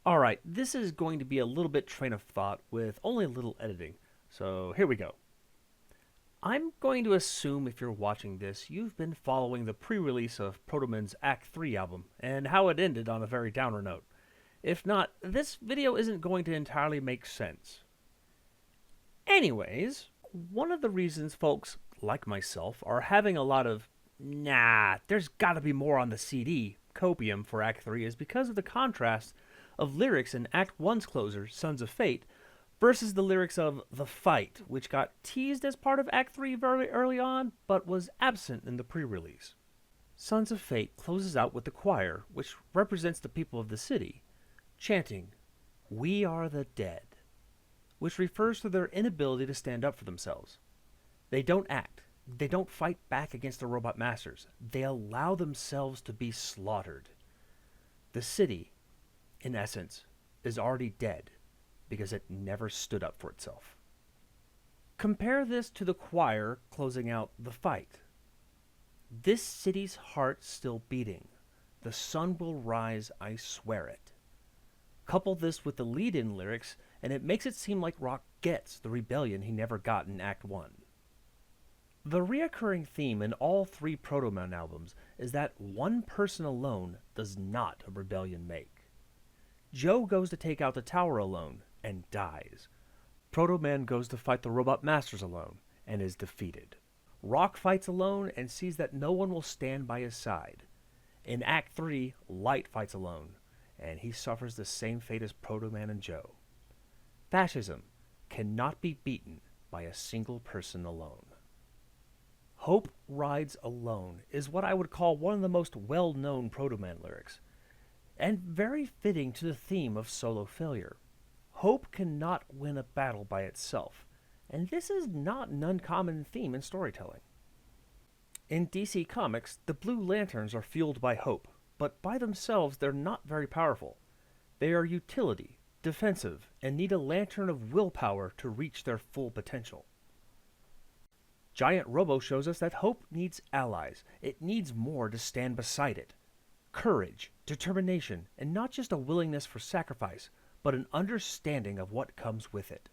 Alright, this is going to be a little bit train of thought with only a little editing. So here we go. I'm going to assume if you're watching this, you've been following the pre-release of Protomen's Act 3 album, and how it ended on a very downer note. If not, this video isn't going to entirely make sense. Anyways, one of the reasons folks, like myself, are having a lot of, nah, there's gotta be more on the CD, copium for Act 3 is because of the contrast of lyrics in Act One's closer, Sons of Fate, versus the lyrics of The Fight, which got teased as part of Act 3 very early on, but was absent in the pre-release. Sons of Fate closes out with the choir, which represents the people of the city, chanting, "We are the dead," which refers to their inability to stand up for themselves. They don't act. They don't fight back against the robot masters. They allow themselves to be slaughtered. The city, in essence, is already dead because it never stood up for itself. Compare this to the choir closing out The Fight. This city's heart still beating. The sun will rise, I swear it. Couple this with the lead-in lyrics, and it makes it seem like Rock gets the rebellion he never got in Act 1. The reoccurring theme in all three Protomen albums is that one person alone does not a rebellion make. Joe goes to take out the tower alone and dies. Protoman goes to fight the robot masters alone and is defeated. Rock fights alone and sees that no one will stand by his side. In Act 3, Light fights alone, and he suffers the same fate as Protoman and Joe. Fascism cannot be beaten by a single person alone. Hope rides alone is what I would call one of the most well-known Protoman lyrics, and very fitting to the theme of solo failure. Hope cannot win a battle by itself, and this is not an uncommon theme in storytelling. In DC Comics, the Blue Lanterns are fueled by hope, but by themselves they're not very powerful. They are utility, defensive, and need a lantern of willpower to reach their full potential. Giant Robo shows us that hope needs allies. It needs more to stand beside it. Courage, determination, and not just a willingness for sacrifice, but an understanding of what comes with it.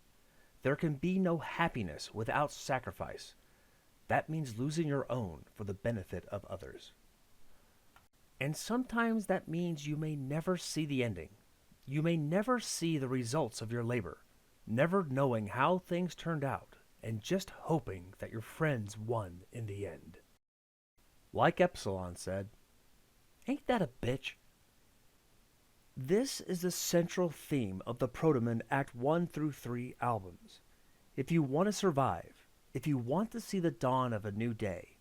There can be no happiness without sacrifice. That means losing your own for the benefit of others. And sometimes that means you may never see the ending. You may never see the results of your labor, never knowing how things turned out, and just hoping that your friends won in the end. Like Epsilon said, "Ain't that a bitch?" This is the central theme of the Protomen Act 1 through 3 albums. If you want to survive, if you want to see the dawn of a new day,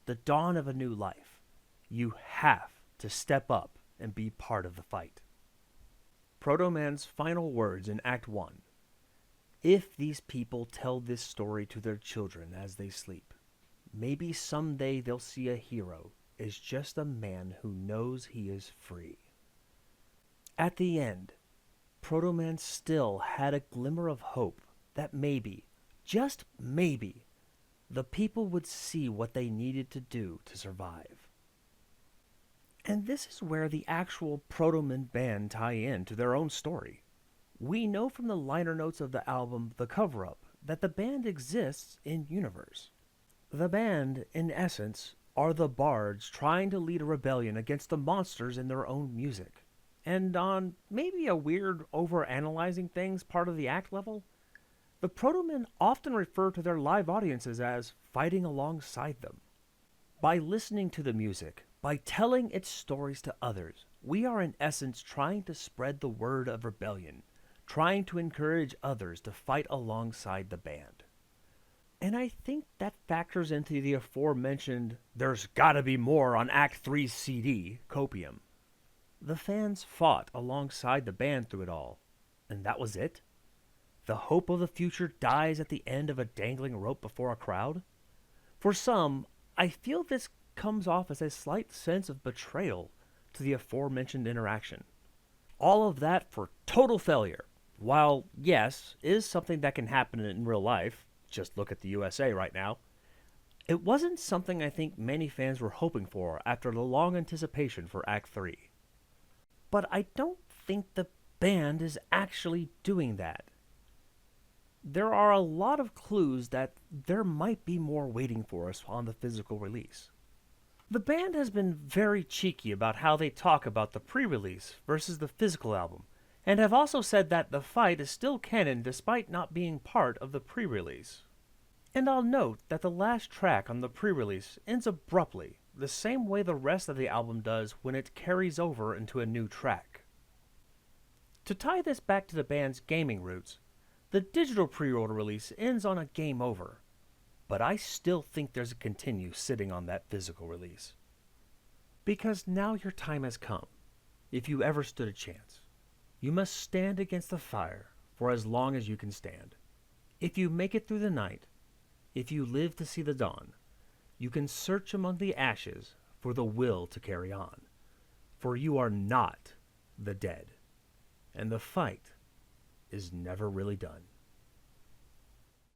the dawn of a new life, you have to step up and be part of the fight. Protoman's final words in Act 1. If these people tell this story to their children as they sleep, maybe someday they'll see a hero is just a man who knows he is free. At the end, Protoman still had a glimmer of hope that maybe, just maybe, the people would see what they needed to do to survive. And this is where the actual Protomen band tie in to their own story. We know from the liner notes of the album The Cover-Up that the band exists in universe. The band, in essence, are the bards trying to lead a rebellion against the monsters in their own music. And on maybe a weird over-analyzing things part of the act level, the Protomen often refer to their live audiences as fighting alongside them. By listening to the music, by telling its stories to others, we are in essence trying to spread the word of rebellion, trying to encourage others to fight alongside the band. And I think that factors into the aforementioned "there's gotta be more on Act 3's CD" copium. The fans fought alongside the band through it all, and that was it? The hope of the future dies at the end of a dangling rope before a crowd? For some, I feel this comes off as a slight sense of betrayal to the aforementioned interaction. All of that for total failure. While, yes, is something that can happen in real life, just look at the USA right now, it wasn't something I think many fans were hoping for after the long anticipation for Act 3. But I don't think the band is actually doing that. There are a lot of clues that there might be more waiting for us on the physical release. The band has been very cheeky about how they talk about the pre-release versus the physical album, and have also said that The Fight is still canon despite not being part of the pre-release. And I'll note that the last track on the pre-release ends abruptly, the same way the rest of the album does when it carries over into a new track. To tie this back to the band's gaming roots, the digital pre-order release ends on a game over, but I still think there's a continue sitting on that physical release. Because now your time has come, if you ever stood a chance. You must stand against the fire for as long as you can stand. If you make it through the night, if you live to see the dawn, you can search among the ashes for the will to carry on. For you are not the dead, and the fight is never really done.